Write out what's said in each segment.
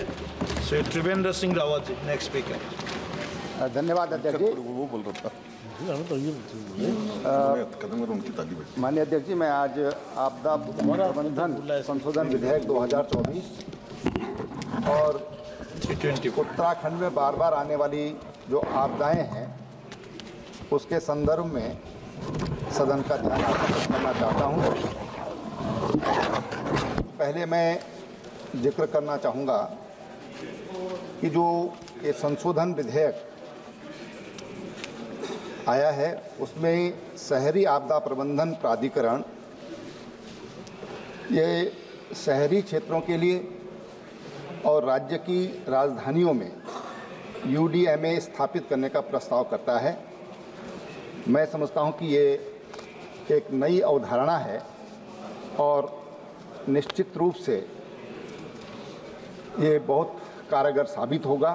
Shri Trivendra Singh Rawat ji, next speaker. धन्यवाद अध्यक्ष जी। वो बोल रहा था माननीय अध्यक्ष जी, मैं आज आपदा प्रबंधन संशोधन विधेयक 2024 और उत्तराखंड में बार बार आने वाली जो आपदाएं हैं उसके संदर्भ में सदन का ध्यान आकर्षित करना चाहता हूं। पहले मैं जिक्र करना चाहूँगा कि जो ये संशोधन विधेयक आया है उसमें शहरी आपदा प्रबंधन प्राधिकरण ये शहरी क्षेत्रों के लिए और राज्य की राजधानियों में UDMA स्थापित करने का प्रस्ताव करता है। मैं समझता हूं कि ये एक नई अवधारणा है और निश्चित रूप से ये बहुत कारगर साबित होगा।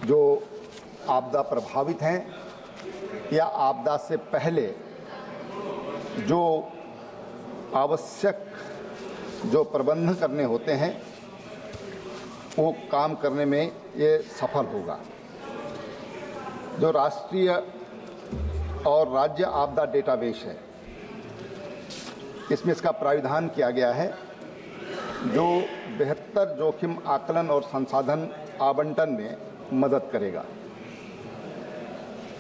जो आपदा प्रभावित हैं या आपदा से पहले जो आवश्यक जो प्रबंध करने होते हैं वो काम करने में ये सफल होगा। जो राष्ट्रीय और राज्य आपदा डेटाबेस है इसमें इसका प्राविधान किया गया है जो बेहतर जोखिम आकलन और संसाधन आवंटन में मदद करेगा।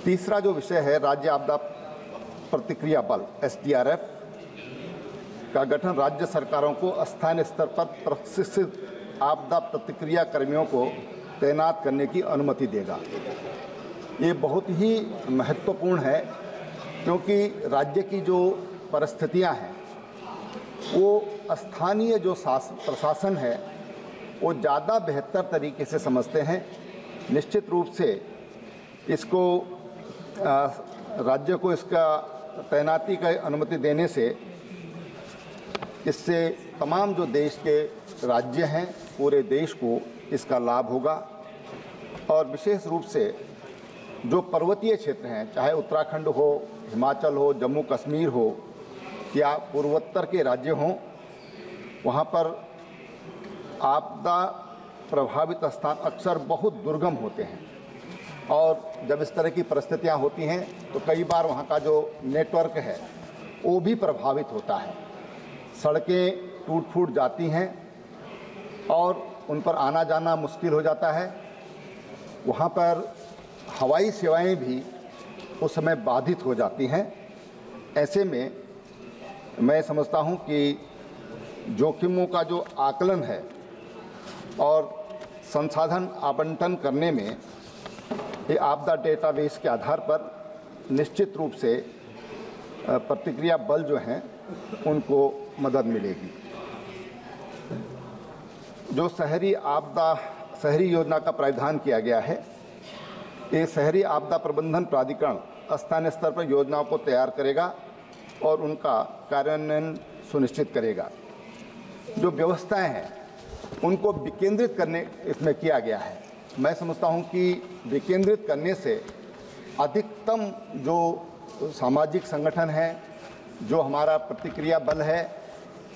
तीसरा जो विषय है राज्य आपदा प्रतिक्रिया बल SDRF का गठन राज्य सरकारों को स्थानीय स्तर पर प्रशिक्षित आपदा प्रतिक्रिया कर्मियों को तैनात करने की अनुमति देगा। ये बहुत ही महत्वपूर्ण है क्योंकि राज्य की जो परिस्थितियां हैं वो स्थानीय जो प्रशासन है वो ज़्यादा बेहतर तरीके से समझते हैं। निश्चित रूप से इसको राज्य को इसका तैनाती का अनुमति देने से इससे तमाम जो देश के राज्य हैं पूरे देश को इसका लाभ होगा। और विशेष रूप से जो पर्वतीय क्षेत्र हैं चाहे उत्तराखंड हो, हिमाचल हो, जम्मू कश्मीर हो या पूर्वोत्तर के राज्य हों, वहाँ पर आपदा प्रभावित स्थान अक्सर बहुत दुर्गम होते हैं और जब इस तरह की परिस्थितियाँ होती हैं तो कई बार वहाँ का जो नेटवर्क है वो भी प्रभावित होता है। सड़कें टूट फूट जाती हैं और उन पर आना जाना मुश्किल हो जाता है। वहाँ पर हवाई सेवाएं भी उस समय बाधित हो जाती हैं। ऐसे में मैं समझता हूँ कि जोखिमों का जो आकलन है और संसाधन आवंटन करने में ये आपदा डेटाबेस के आधार पर निश्चित रूप से प्रतिक्रिया बल जो हैं उनको मदद मिलेगी। जो शहरी योजना का प्रावधान किया गया है ये शहरी आपदा प्रबंधन प्राधिकरण स्थानीय स्तर पर योजनाओं को तैयार करेगा और उनका कार्यान्वयन सुनिश्चित करेगा। जो व्यवस्थाएं हैं उनको विकेंद्रित करने इसमें किया गया है। मैं समझता हूं कि विकेंद्रित करने से अधिकतम जो सामाजिक संगठन है, जो हमारा प्रतिक्रिया बल है,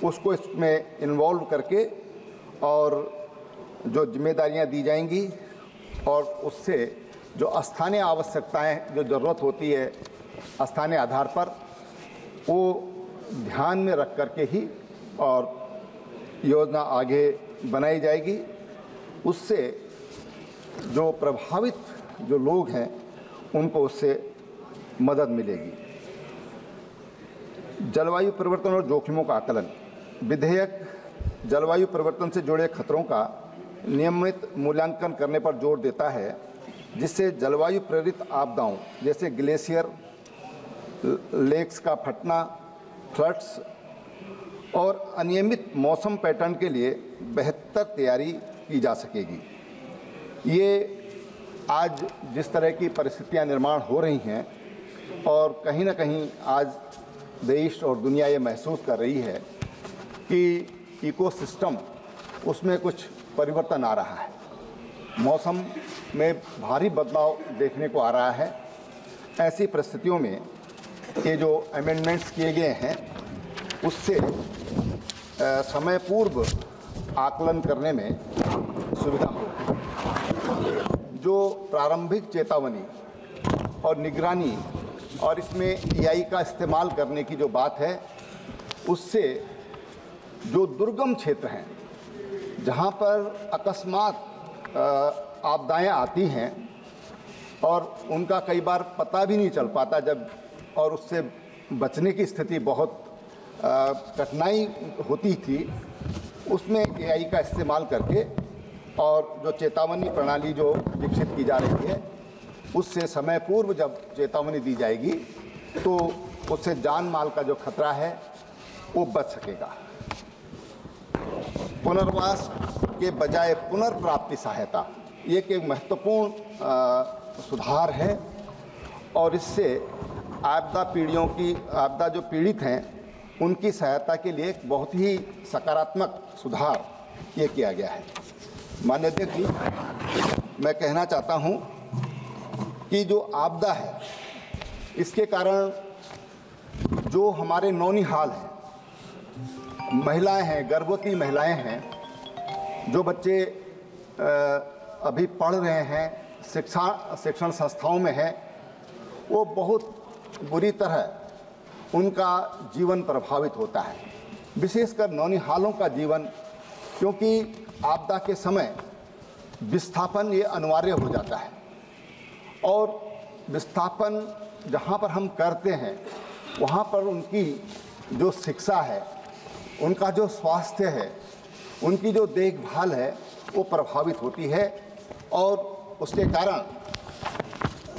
उसको इसमें इन्वॉल्व करके और जो जिम्मेदारियां दी जाएंगी और उससे जो स्थानीय आवश्यकताएं जो ज़रूरत होती है स्थानीय आधार पर वो ध्यान में रख करके ही और योजना आगे बनाई जाएगी। उससे जो प्रभावित जो लोग हैं उनको उससे मदद मिलेगी। जलवायु परिवर्तन और जोखिमों का आकलन विधेयक जलवायु परिवर्तन से जुड़े खतरों का नियमित मूल्यांकन करने पर जोर देता है जिससे जलवायु प्रेरित आपदाओं जैसे ग्लेशियर, लेक्स का फटना, फ्लड्स और अनियमित मौसम पैटर्न के लिए बेहतर तैयारी की जा सकेगी। ये आज जिस तरह की परिस्थितियां निर्माण हो रही हैं और कहीं ना कहीं आज देश और दुनिया ये महसूस कर रही है कि इकोसिस्टम उसमें कुछ परिवर्तन आ रहा है, मौसम में भारी बदलाव देखने को आ रहा है। ऐसी परिस्थितियों में ये जो अमेंडमेंट्स किए गए हैं उससे समय पूर्व आकलन करने में सुविधा हो। जो प्रारंभिक चेतावनी और निगरानी और इसमें एआई का इस्तेमाल करने की जो बात है, उससे जो दुर्गम क्षेत्र हैं जहां पर अकस्मात आपदाएं आती हैं और उनका कई बार पता भी नहीं चल पाता जब, और उससे बचने की स्थिति बहुत कठिनाई होती थी, उसमें एआई का इस्तेमाल करके और जो चेतावनी प्रणाली जो विकसित की जा रही है, उससे समय पूर्व जब चेतावनी दी जाएगी तो उससे जान माल का जो खतरा है वो बच सकेगा। पुनर्वास के बजाय पुनर्प्राप्ति सहायता, ये एक महत्वपूर्ण सुधार है और इससे आपदा जो पीड़ित हैं उनकी सहायता के लिए एक बहुत ही सकारात्मक सुधार ये किया गया है। माननीय अध्यक्ष जी, मैं कहना चाहता हूँ कि जो आपदा है इसके कारण जो हमारे नौनिहाल हैं, महिलाएं हैं, गर्भवती महिलाएं हैं, जो बच्चे अभी पढ़ रहे हैं, शिक्षण संस्थाओं में हैं, वो बहुत बुरी तरह उनका जीवन प्रभावित होता है, विशेषकर नौनिहालों का जीवन, क्योंकि आपदा के समय विस्थापन ये अनिवार्य हो जाता है और विस्थापन जहाँ पर हम करते हैं वहाँ पर उनकी जो शिक्षा है, उनका जो स्वास्थ्य है, उनकी जो देखभाल है वो प्रभावित होती है और उसके कारण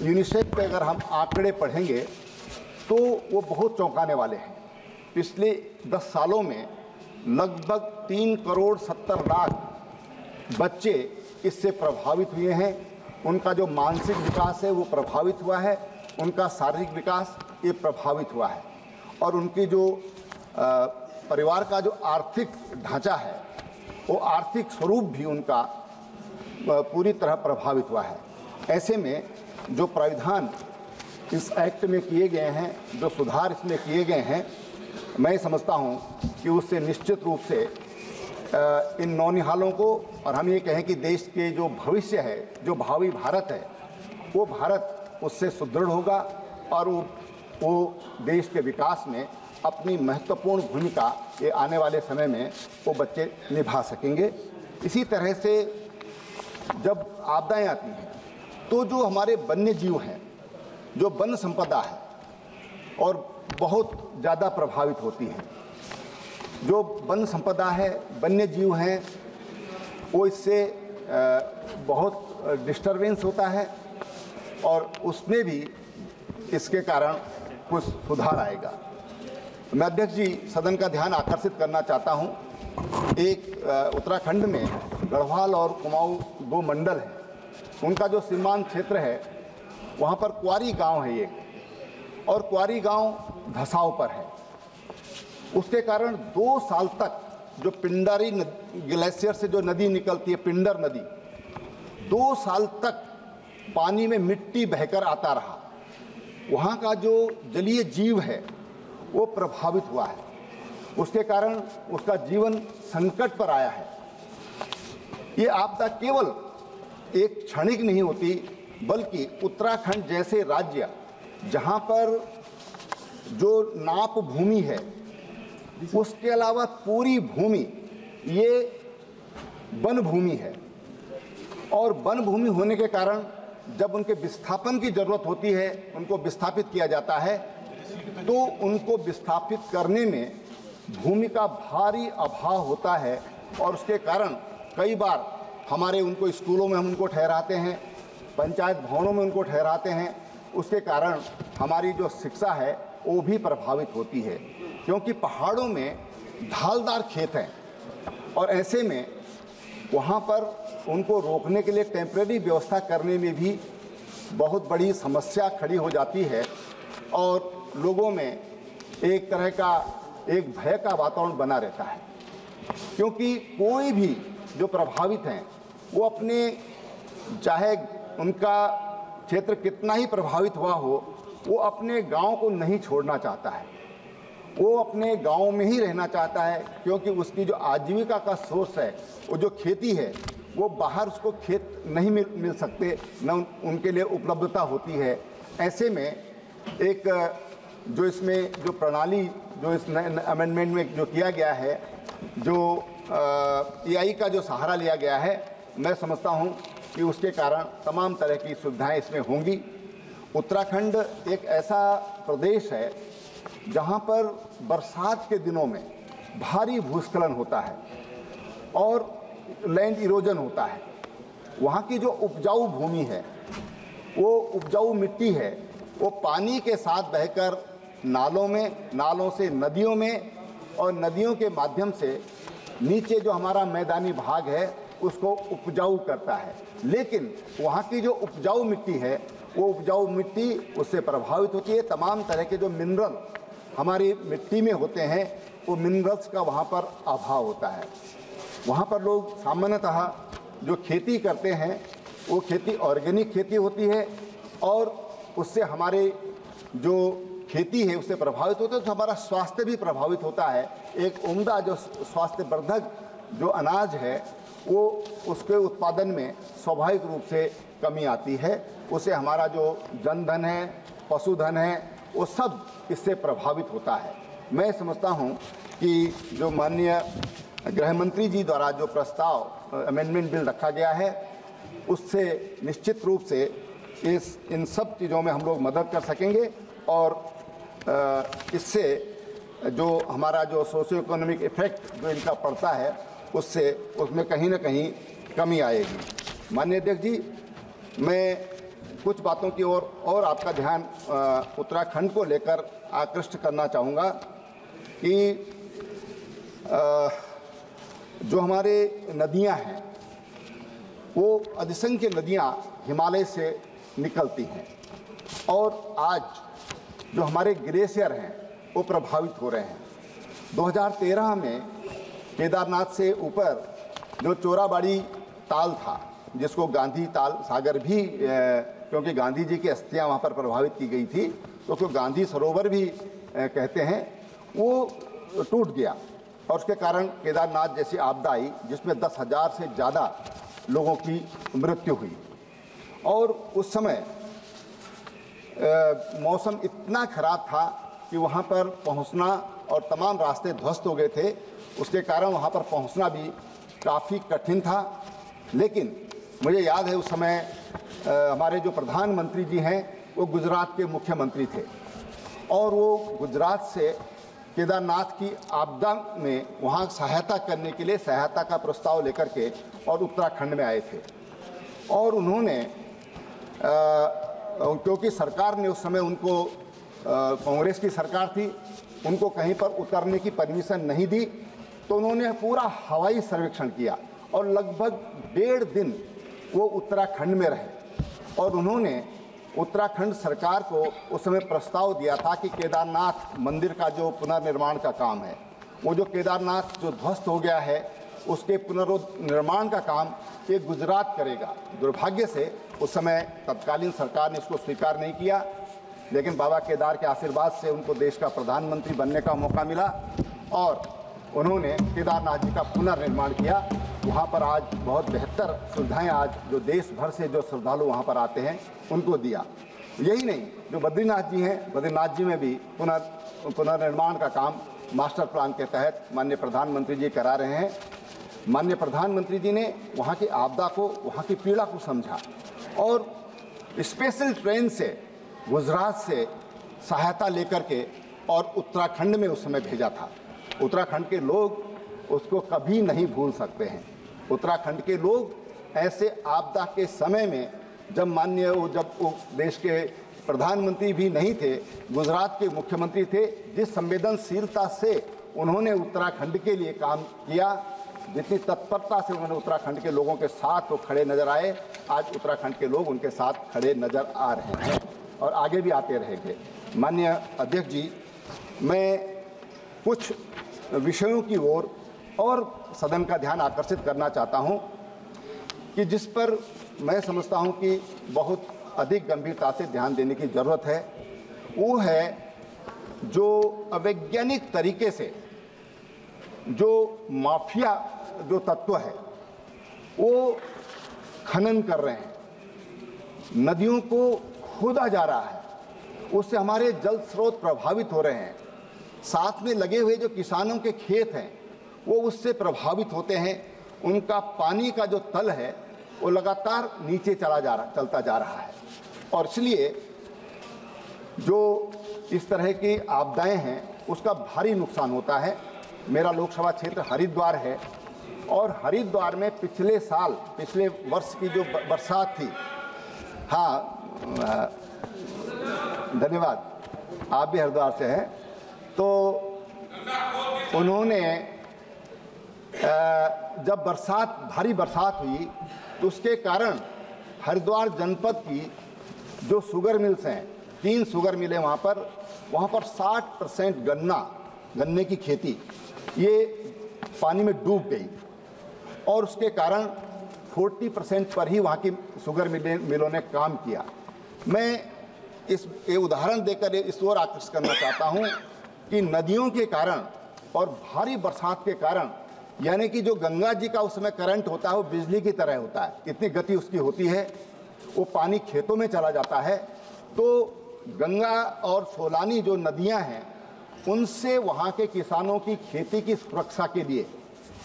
यूनिसेफ पे अगर हम आंकड़े पढ़ेंगे तो वो बहुत चौंकाने वाले हैं। पिछले 10 सालों में लगभग 3,70,00,000 बच्चे इससे प्रभावित हुए हैं। उनका जो मानसिक विकास है वो प्रभावित हुआ है, उनका शारीरिक विकास ये प्रभावित हुआ है और उनकी जो परिवार का जो आर्थिक ढांचा है वो आर्थिक स्वरूप भी उनका पूरी तरह प्रभावित हुआ है। ऐसे में जो प्राविधान इस एक्ट में किए गए हैं, जो सुधार इसमें किए गए हैं, मैं समझता हूँ कि उससे निश्चित रूप से इन नौनिहालों को, और हम ये कहें कि देश के जो भविष्य है, जो भावी भारत है, वो भारत उससे सुदृढ़ होगा और वो देश के विकास में अपनी महत्वपूर्ण भूमिका ये आने वाले समय में वो बच्चे निभा सकेंगे। इसी तरह से जब आपदाएं आती हैं तो जो हमारे वन्य जीव हैं, जो वन संपदा है और बहुत ज़्यादा प्रभावित होती है। जो वन संपदा है, वन्य जीव हैं, वो इससे बहुत डिस्टर्बेंस होता है और उसमें भी इसके कारण कुछ सुधार आएगा। मैं अध्यक्ष जी सदन का ध्यान आकर्षित करना चाहता हूं, एक उत्तराखंड में गढ़वाल और कुमाऊं 2 मंडल हैं, उनका जो सीमांत क्षेत्र है वहां पर क्वारी गांव है ये, और क्वारी गांव धसाव पर है। उसके कारण 2 साल तक जो पिंडारी ग्लेशियर से जो नदी निकलती है, पिंडर नदी, 2 साल तक पानी में मिट्टी बहकर आता रहा। वहाँ का जो जलीय जीव है वो प्रभावित हुआ है, उसके कारण उसका जीवन संकट पर आया है। ये आपदा केवल एक क्षणिक नहीं होती, बल्कि उत्तराखंड जैसे राज्य जहाँ पर जो नाप भूमि है, उसके अलावा पूरी भूमि ये वन भूमि है, और वन भूमि होने के कारण जब उनके विस्थापन की ज़रूरत होती है, उनको विस्थापित किया जाता है, तो उनको विस्थापित करने में भूमि का भारी अभाव होता है और उसके कारण कई बार हमारे उनको स्कूलों में हम उनको ठहराते हैं, पंचायत भवनों में उनको ठहराते हैं, उसके कारण हमारी जो शिक्षा है वो भी प्रभावित होती है, क्योंकि पहाड़ों में ढालदार खेत हैं और ऐसे में वहाँ पर उनको रोकने के लिए टेम्परेरी व्यवस्था करने में भी बहुत बड़ी समस्या खड़ी हो जाती है और लोगों में एक तरह का एक भय का वातावरण बना रहता है, क्योंकि कोई भी जो प्रभावित हैं वो अपने, चाहे उनका क्षेत्र कितना ही प्रभावित हुआ हो, वो अपने गांव को नहीं छोड़ना चाहता है। वो अपने गांव में ही रहना चाहता है, क्योंकि उसकी जो आजीविका का सोर्स है, वो जो खेती है, वो बाहर उसको खेत नहीं मिल सकते, न उनके लिए उपलब्धता होती है। ऐसे में एक जो इसमें जो प्रणाली जो इस अमेंडमेंट में जो किया गया है, जो एआई का जो सहारा लिया गया है, मैं समझता हूँ कि उसके कारण तमाम तरह की सुविधाएं इसमें होंगी। उत्तराखंड एक ऐसा प्रदेश है जहाँ पर बरसात के दिनों में भारी भूस्खलन होता है और लैंड इरोजन होता है। वहाँ की जो उपजाऊ भूमि है, वो उपजाऊ मिट्टी है, वो पानी के साथ बहकर नालों में, नालों से नदियों में, और नदियों के माध्यम से नीचे जो हमारा मैदानी भाग है उसको उपजाऊ करता है। लेकिन वहाँ की जो उपजाऊ मिट्टी है, वो उपजाऊ मिट्टी उससे प्रभावित होती है। तमाम तरह के जो मिनरल हमारी मिट्टी में होते हैं, वो मिनरल्स का वहाँ पर अभाव होता है। वहाँ पर लोग सामान्यतः जो खेती करते हैं, वो खेती ऑर्गेनिक खेती होती है, और उससे हमारे जो खेती है उससे प्रभावित होता है, तो हमारा स्वास्थ्य भी प्रभावित होता है। एक उम्दा जो स्वास्थ्यवर्धक जो अनाज है, वो उसके उत्पादन में स्वाभाविक रूप से कमी आती है। उससे हमारा जो जनधन है, पशुधन है, वो सब इससे प्रभावित होता है। मैं समझता हूँ कि जो माननीय गृह मंत्री जी द्वारा जो प्रस्ताव अमेंडमेंट बिल रखा गया है, उससे निश्चित रूप से इन सब चीज़ों में हम लोग मदद कर सकेंगे, और इससे जो हमारा जो सोशियो इकोनॉमिक इफेक्ट जो इनका पड़ता है, उसमें कहीं ना कहीं कमी आएगी। माननीय अध्यक्ष जी, मैं कुछ बातों की ओर और आपका ध्यान उत्तराखंड को लेकर आकृष्ट करना चाहूँगा कि जो हमारे नदियाँ हैं, वो अधिसंख्य नदियाँ हिमालय से निकलती हैं, और आज जो हमारे ग्लेशियर हैं वो प्रभावित हो रहे हैं। 2013 में केदारनाथ से ऊपर जो चोराबाड़ी ताल था, जिसको गांधी ताल सागर भी, क्योंकि गांधी जी की अस्थियां वहाँ पर प्रभावित की गई थी, तो उसको गांधी सरोवर भी कहते हैं, वो टूट गया, और उसके कारण केदारनाथ जैसी आपदा आई, जिसमें 10,000 से ज़्यादा लोगों की मृत्यु हुई। और उस समय मौसम इतना खराब था कि वहाँ पर पहुँचना, और तमाम रास्ते ध्वस्त हो गए थे, उसके कारण वहाँ पर पहुँचना भी काफ़ी कठिन था। लेकिन मुझे याद है उस समय हमारे जो प्रधानमंत्री जी हैं, वो गुजरात के मुख्यमंत्री थे, और वो गुजरात से केदारनाथ की आपदा में वहाँ सहायता करने के लिए सहायता का प्रस्ताव लेकर के और उत्तराखंड में आए थे। और उन्होंने क्योंकि सरकार ने उस समय उनको, कांग्रेस की सरकार थी, उनको कहीं पर उतरने की परमिशन नहीं दी, तो उन्होंने पूरा हवाई सर्वेक्षण किया, और लगभग 1.5 दिन वो उत्तराखंड में रहे, और उन्होंने उत्तराखंड सरकार को उस समय प्रस्ताव दिया था कि केदारनाथ मंदिर का जो पुनर्निर्माण का काम है, वो जो केदारनाथ जो ध्वस्त हो गया है, उसके पुनर्निर्माण का काम ये गुजरात करेगा। दुर्भाग्य से उस समय तत्कालीन सरकार ने इसको स्वीकार नहीं किया, लेकिन बाबा केदार के आशीर्वाद से उनको देश का प्रधानमंत्री बनने का मौका मिला, और उन्होंने केदारनाथ जी का पुनर्निर्माण किया। वहाँ पर आज बहुत बेहतर सुविधाएं, आज जो देश भर से जो श्रद्धालु वहाँ पर आते हैं उनको दिया। यही नहीं, जो बद्रीनाथ जी हैं, बद्रीनाथ जी में भी पुनर्निर्माण का काम मास्टर प्लान के तहत माननीय प्रधानमंत्री जी करा रहे हैं। माननीय प्रधानमंत्री जी ने वहाँ की आपदा को, वहाँ की पीड़ा को समझा, और स्पेशल ट्रेन से गुजरात से सहायता लेकर के और उत्तराखंड में उस समय भेजा था। उत्तराखंड के लोग उसको कभी नहीं भूल सकते हैं। उत्तराखंड के लोग ऐसे आपदा के समय में, जब वो देश के प्रधानमंत्री भी नहीं थे, गुजरात के मुख्यमंत्री थे, जिस संवेदनशीलता से उन्होंने उत्तराखंड के लिए काम किया, जितनी तत्परता से उन्होंने उत्तराखंड के लोगों के साथ वो खड़े नजर आए, आज उत्तराखंड के लोग उनके साथ खड़े नजर आ रहे हैं और आगे भी आते रहेंगे। माननीय अध्यक्ष जी, मैं कुछ विषयों की ओर और सदन का ध्यान आकर्षित करना चाहता हूं कि जिस पर मैं समझता हूं कि बहुत अधिक गंभीरता से ध्यान देने की ज़रूरत है। वो है जो अवैज्ञानिक तरीके से जो माफिया जो तत्व है वो खनन कर रहे हैं, नदियों को खोदा जा रहा है, उससे हमारे जल स्रोत प्रभावित हो रहे हैं। साथ में लगे हुए जो किसानों के खेत हैं वो उससे प्रभावित होते हैं। उनका पानी का जो तल है वो लगातार नीचे चलता जा रहा है। और इसलिए जो इस तरह की आपदाएं हैं उसका भारी नुकसान होता है। मेरा लोकसभा क्षेत्र हरिद्वार है और हरिद्वार में पिछले वर्ष की जो बरसात थी, हाँ धन्यवाद, आप भी हरिद्वार से हैं, तो उन्होंने जब भारी बरसात हुई तो उसके कारण हरिद्वार जनपद की जो शुगर मिल्स हैं, 3 शुगर मिलें वहाँ पर 60% गन्ने की खेती ये पानी में डूब गई और उसके कारण 40% पर ही वहाँ की शुगर मिलों ने काम किया। मैं ये उदाहरण देकर इस ओर आकर्षित करना चाहता हूँ कि नदियों के कारण और भारी बरसात के कारण, यानी कि जो गंगा जी का उसमें करंट होता है वो बिजली की तरह होता है, इतनी गति उसकी होती है, वो पानी खेतों में चला जाता है। तो गंगा और सोलानी जो नदियां हैं उनसे वहाँ के किसानों की खेती की सुरक्षा के लिए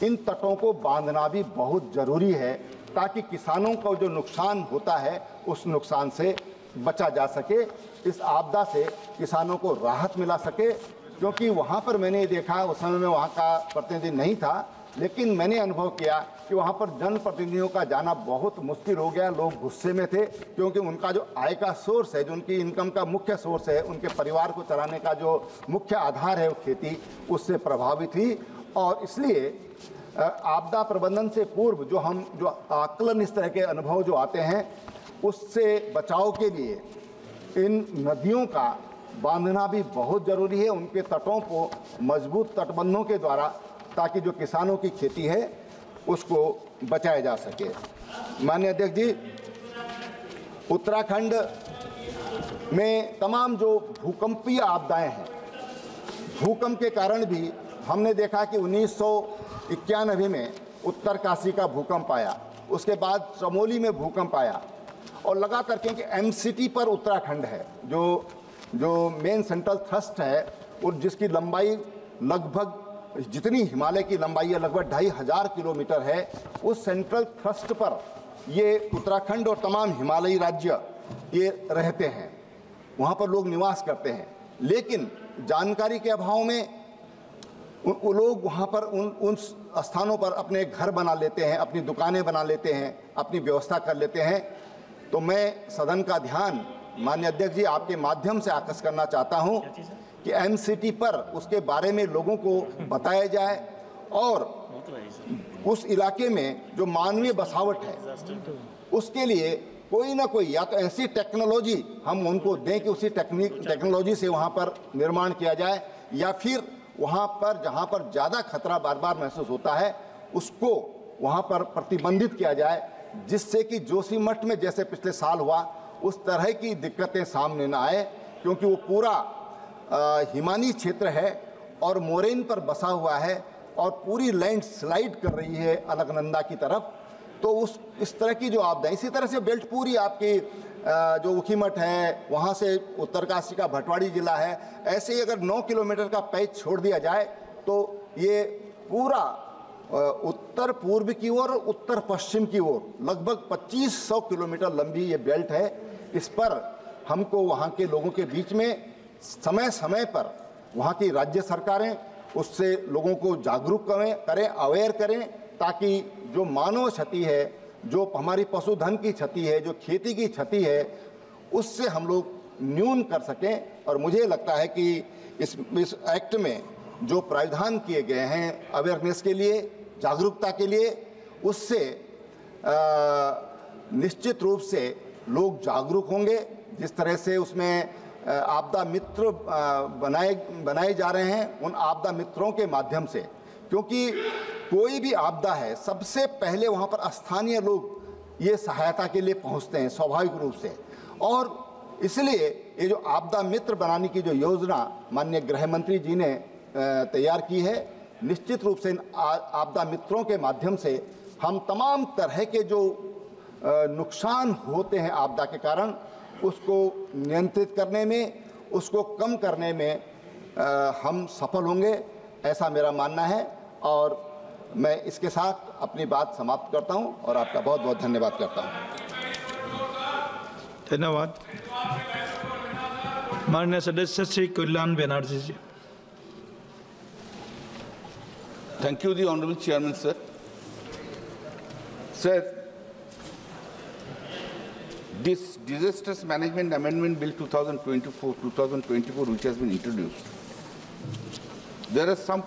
इन तटों को बांधना भी बहुत ज़रूरी है, ताकि किसानों को जो नुकसान होता है उस नुकसान से बचा जा सके, इस आपदा से किसानों को राहत मिला सके। क्योंकि वहाँ पर मैंने देखा, उस समय में वहाँ का प्रतिनिधि नहीं था, लेकिन मैंने अनुभव किया कि वहाँ पर जनप्रतिनिधियों का जाना बहुत मुश्किल हो गया। लोग गुस्से में थे क्योंकि उनका जो आय का सोर्स है, जो उनकी इनकम का मुख्य सोर्स है, उनके परिवार को चलाने का जो मुख्य आधार है वो खेती, उससे प्रभावित हुई। और इसलिए आपदा प्रबंधन से पूर्व जो आकलन, इस तरह के अनुभव जो आते हैं, उससे बचाव के लिए इन नदियों का बांधना भी बहुत ज़रूरी है, उनके तटों को मजबूत तटबंधों के द्वारा, ताकि जो किसानों की खेती है उसको बचाया जा सके। माननीय अध्यक्ष जी, उत्तराखंड में तमाम जो भूकंपीय आपदाएं हैं, भूकंप के कारण भी हमने देखा कि 1991 में उत्तरकाशी का भूकंप आया, उसके बाद चमोली में भूकंप आया, और लगातार, क्योंकि MCT पर उत्तराखंड है, जो मेन सेंट्रल थ्रस्ट है और जिसकी लंबाई लगभग, जितनी हिमालय की लंबाई है लगभग 2500 किलोमीटर है, उस सेंट्रल थ्रस्ट पर ये उत्तराखंड और तमाम हिमालयी राज्य ये रहते हैं, वहाँ पर लोग निवास करते हैं। लेकिन जानकारी के अभाव में वो लोग वहाँ पर उन स्थानों पर अपने घर बना लेते हैं, अपनी दुकानें बना लेते हैं, अपनी व्यवस्था कर लेते हैं। तो मैं सदन का ध्यान माननीय अध्यक्ष जी आपके माध्यम से आकर्षित करना चाहता हूं कि MCT पर उसके बारे में लोगों को बताया जाए और उस इलाके में जो मानवीय बसावट है उसके लिए कोई ना कोई, या तो ऐसी टेक्नोलॉजी हम उनको दें कि उसी टेक्नोलॉजी से वहाँ पर निर्माण किया जाए, या फिर वहाँ पर जहाँ पर ज़्यादा खतरा बार बार महसूस होता है उसको वहाँ पर प्रतिबंधित किया जाए, जिससे कि जोशीमठ में जैसे पिछले साल हुआ उस तरह की दिक्कतें सामने न आए। क्योंकि वो पूरा हिमानी क्षेत्र है और मोरेन पर बसा हुआ है और पूरी लैंड स्लाइड कर रही है अलकनंदा की तरफ। तो इस तरह की जो आपदा, इसी तरह से बेल्ट पूरी आपकी जो ऊखीमठ है, वहाँ से उत्तरकाशी का भटवाड़ी जिला है, ऐसे ही अगर 9 किलोमीटर का पैच छोड़ दिया जाए तो ये पूरा उत्तर पूर्व की ओर, उत्तर पश्चिम की ओर लगभग 2500 किलोमीटर लंबी ये बेल्ट है। इस पर हमको वहाँ के लोगों के बीच में समय समय पर वहाँ की राज्य सरकारें उससे लोगों को जागरूक करें, अवेयर करें, ताकि जो मानव क्षति है, जो हमारी पशुधन की क्षति है, जो खेती की क्षति है, उससे हम लोग न्यून कर सकें। और मुझे लगता है कि इस एक्ट में जो प्रावधान किए गए हैं अवेयरनेस के लिए, जागरूकता के लिए, उससे निश्चित रूप से लोग जागरूक होंगे। जिस तरह से उसमें आपदा मित्र बनाए जा रहे हैं, उन आपदा मित्रों के माध्यम से, क्योंकि कोई भी आपदा है सबसे पहले वहाँ पर स्थानीय लोग ये सहायता के लिए पहुँचते हैं स्वाभाविक रूप से, और इसलिए ये जो आपदा मित्र बनाने की जो योजना माननीय गृह मंत्री जी ने तैयार की है, निश्चित रूप से इन आपदा मित्रों के माध्यम से हम तमाम तरह के जो नुकसान होते हैं आपदा के कारण, उसको नियंत्रित करने में, उसको कम करने में हम सफल होंगे, ऐसा मेरा मानना है। और मैं इसके साथ अपनी बात समाप्त करता हूं और आपका बहुत बहुत धन्यवाद करता हूं। धन्यवाद। माननीय सदस्य श्री कल्याण बनर्जी जी। Thank you, the Honorable Chairman, sir. Sir, this Disasters Management Amendment Bill 2024, which has been introduced, there are some